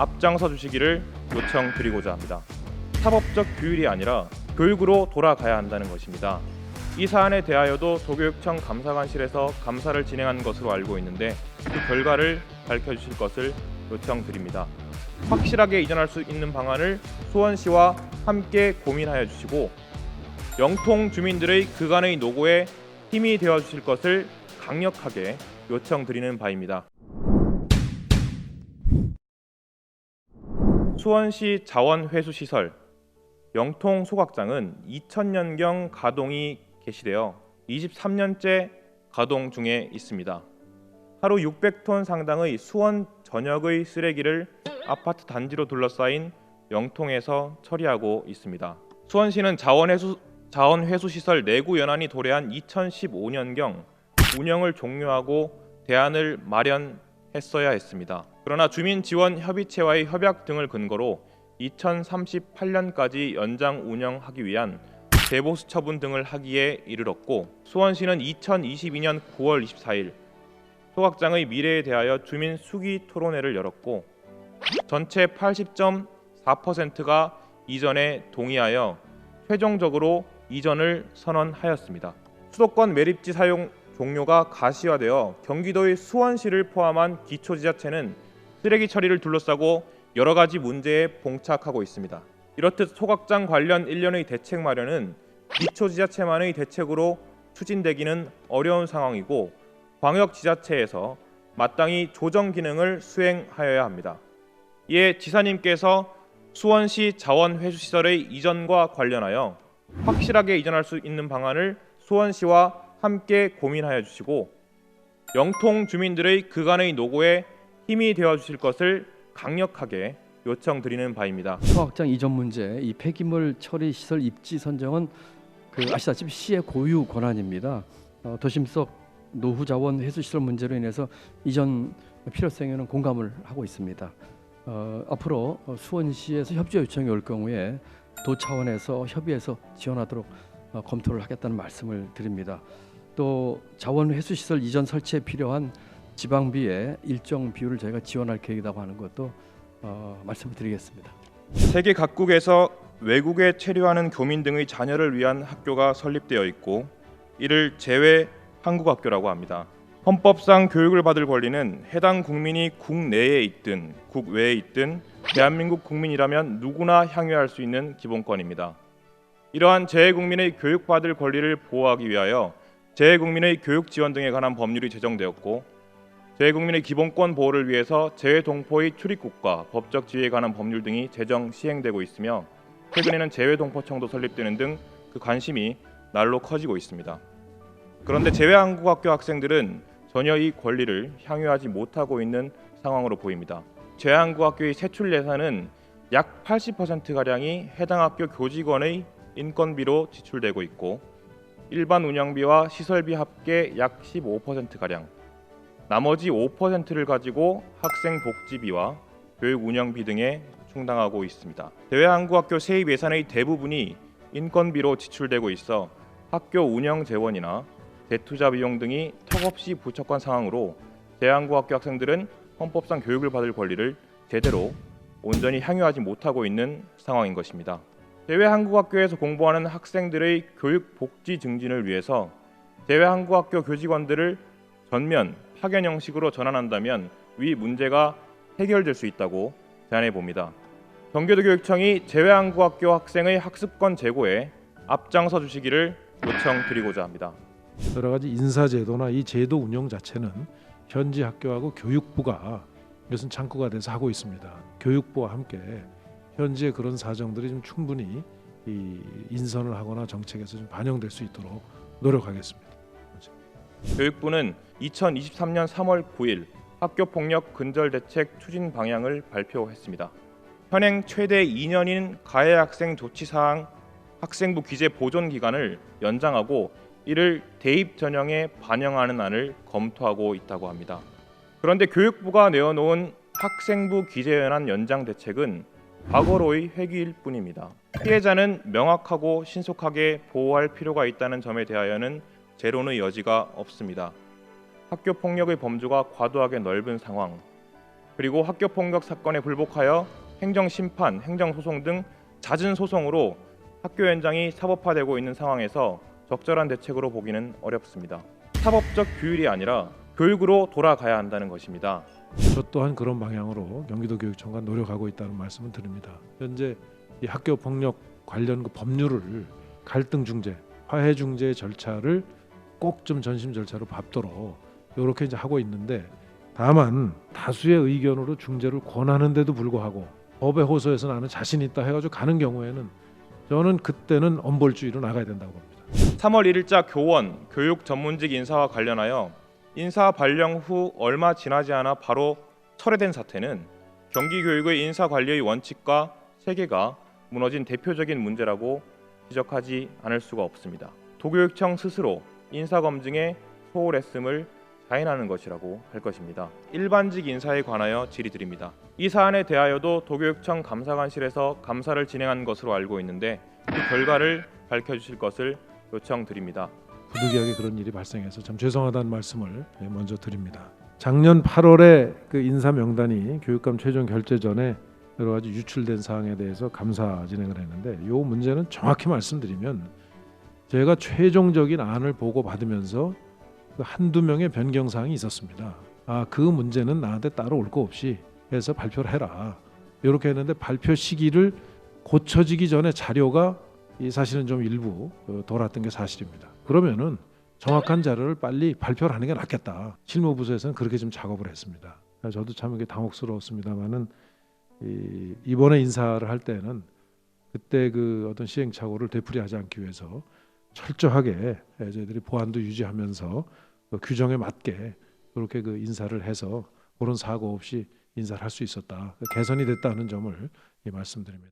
앞장서 주시기를 요청드리고자 합니다. 사법적 규율이 아니라 교육으로 돌아가야 한다는 것입니다. 이 사안에 대하여도 도교육청 감사관실에서 감사를 진행한 것으로 알고 있는데 그 결과를 밝혀주실 것을 요청드립니다. 확실하게 이전할 수 있는 방안을 수원시와 함께 고민하여 주시고 영통 주민들의 그간의 노고에 힘이 되어 주실 것을 강력하게 요청드리는 바입니다. 수원시 자원회수시설 영통 소각장은 2000년경 가동이 개시되어 23년째 가동 중에 있습니다. 하루 600톤 상당의 수원 전역의 쓰레기를 아파트 단지로 둘러싸인 영통에서 처리하고 있습니다. 수원시는 자원회수시설 내구 연한이 도래한 2015년경 운영을 종료하고 대안을 마련했어야 했습니다. 그러나 주민지원협의체와의 협약 등을 근거로 2038년까지 연장 운영하기 위한 대보수 처분 등을 하기에 이르렀고 수원시는 2022년 9월 24일 소각장의 미래에 대하여 주민 수기 토론회를 열었고 전체 80.4%가 이전에 동의하여 최종적으로 이전을 선언하였습니다. 수도권 매립지 사용 종료가 가시화되어 경기도의 수원시를 포함한 기초지자체는 쓰레기 처리를 둘러싸고 여러 가지 문제에 봉착하고 있습니다. 이렇듯 소각장 관련 일련의 대책 마련은 기초지자체만의 대책으로 추진되기는 어려운 상황이고 광역지자체에서 마땅히 조정 기능을 수행하여야 합니다. 이에 지사님께서 수원시 자원회수시설의 이전과 관련하여 확실하게 이전할 수 있는 방안을 수원시와 함께 고민하여 주시고 영통 주민들의 그간의 노고에 힘이 되어 주실 것을 강력하게 요청드리는 바입니다. 소각장 이전 문제, 이 폐기물 처리 시설 입지 선정은 아시다시피 시의 고유 권한입니다. 도심 속 노후 자원 회수 시설 문제로 인해서 이전 필요성에는 공감을 하고 있습니다. 앞으로 수원시에서 협조 요청이 올 경우에 도 차원에서 협의해서 지원하도록 검토를 하겠다는 말씀을 드립니다. 또 자원 회수 시설 이전 설치에 필요한 지방비의 일정 비율을 저희가 지원할 계획이라고 하는 것도 말씀을 드리겠습니다. 세계 각국에서 외국에 체류하는 교민 등의 자녀를 위한 학교가 설립되어 있고 이를 재외 한국학교라고 합니다. 헌법상 교육을 받을 권리는 해당 국민이 국내에 있든 국외에 있든 대한민국 국민이라면 누구나 향유할 수 있는 기본권입니다. 이러한 재외국민의 교육받을 권리를 보호하기 위하여 재외국민의 교육 지원 등에 관한 법률이 제정되었고 재외국민의 기본권 보호를 위해서 재외동포의 출입국과 법적 지위에 관한 법률 등이 제정 시행되고 있으며 최근에는 재외동포청도 설립되는 등 그 관심이 날로 커지고 있습니다. 그런데 재외한국학교 학생들은 전혀 이 권리를 향유하지 못하고 있는 상황으로 보입니다. 재외한국학교의 세출 예산은 약 80%가량이 해당 학교 교직원의 인건비로 지출되고 있고 일반 운영비와 시설비 합계 약 15%가량 나머지 5%를 가지고 학생 복지비와 교육 운영비 등에 충당하고 있습니다. 재외한국학교 세입 예산의 대부분이 인건비로 지출되고 있어 학교 운영 재원이나 대투자 비용 등이 턱없이 부족한 상황으로 재외한국학교 학생들은 헌법상 교육을 받을 권리를 제대로 온전히 향유하지 못하고 있는 상황인 것입니다. 재외한국학교에서 공부하는 학생들의 교육 복지 증진을 위해서 재외한국학교 교직원들을 전면 파견 형식으로 전환한다면 위 문제가 해결될 수 있다고 제안해 봅니다. 경기도교육청이 재외한국학교 학생의 학습권 제고에 앞장서 주시기를 요청드리고자 합니다. 여러 가지 인사제도나 이 제도 운영 자체는 현지 학교하고 교육부가 이것은 창구가 돼서 하고 있습니다. 교육부와 함께 현지의 그런 사정들이 좀 충분히 이 인선을 하거나 정책에서 좀 반영될 수 있도록 노력하겠습니다. 교육부는 2023년 3월 9일 학교폭력 근절대책 추진 방향을 발표했습니다. 현행 최대 2년인 가해 학생 조치사항 학생부 기재 보존 기간을 연장하고 이를 대입 전형에 반영하는 안을 검토하고 있다고 합니다. 그런데 교육부가 내어놓은 학생부 기재연한 연장 대책은 과거로의 회귀일 뿐입니다. 피해자는 명확하고 신속하게 보호할 필요가 있다는 점에 대하여는 재론의 여지가 없습니다. 학교 폭력의 범주가 과도하게 넓은 상황, 그리고 학교 폭력 사건에 불복하여 행정 심판, 행정 소송 등 잦은 소송으로 학교 현장이 사법화되고 있는 상황에서 적절한 대책으로 보기는 어렵습니다. 사법적 규율이 아니라 교육으로 돌아가야 한다는 것입니다. 저 또한 그런 방향으로 경기도 교육청과 노력하고 있다는 말씀을 드립니다. 현재 이 학교 폭력 관련 그 법률을 갈등 중재, 화해 중재 절차를 꼭 좀 전심 절차로 밟도록 이렇게 이제 하고 있는데, 다만 다수의 의견으로 중재를 권하는데도 불구하고 법의 호소에서 나는 자신 있다 해가지고 가는 경우에는 저는 그때는 엄벌주의로 나가야 된다고 봅니다. 3월 1일자 교원, 교육 전문직 인사와 관련하여 인사 발령 후 얼마 지나지 않아 바로 철회된 사태는 경기교육의 인사관리의 원칙과 체계가 무너진 대표적인 문제라고 지적하지 않을 수가 없습니다. 도교육청 스스로 인사검증에 소홀했음을 자인하는 것이라고 할 것입니다. 일반직 인사에 관하여 질의드립니다. 이 사안에 대하여도 도교육청 감사관실에서 감사를 진행한 것으로 알고 있는데 그 결과를 밝혀주실 것을 요청드립니다. 부득이하게 그런 일이 발생해서 참 죄송하다는 말씀을 먼저 드립니다. 작년 8월에 그 인사 명단이 교육감 최종 결재 전에 여러 가지 유출된 사항에 대해서 감사 진행을 했는데, 이 문제는 정확히 말씀드리면 제가 최종적인 안을 보고 받으면서 그 한두 명의 변경 사항이 있었습니다. 그 문제는 나한테 따로 올 거 없이 해서 발표를 해라, 이렇게 했는데 발표 시기를 고쳐지기 전에 자료가 사실은 좀 일부 돌았던 게 사실입니다. 그러면은 정확한 자료를 빨리 발표를 하는 게 낫겠다. 실무부서에서는 그렇게 좀 작업을 했습니다. 저도 참 이게 당혹스러웠습니다만은 이번에 인사를 할 때는 그때 그 어떤 시행착오를 되풀이하지 않기 위해서 철저하게 저희들이 보안도 유지하면서 규정에 맞게 그렇게 그 인사를 해서 그런 사고 없이 인사를 할 수 있었다, 개선이 됐다는 점을 말씀드립니다.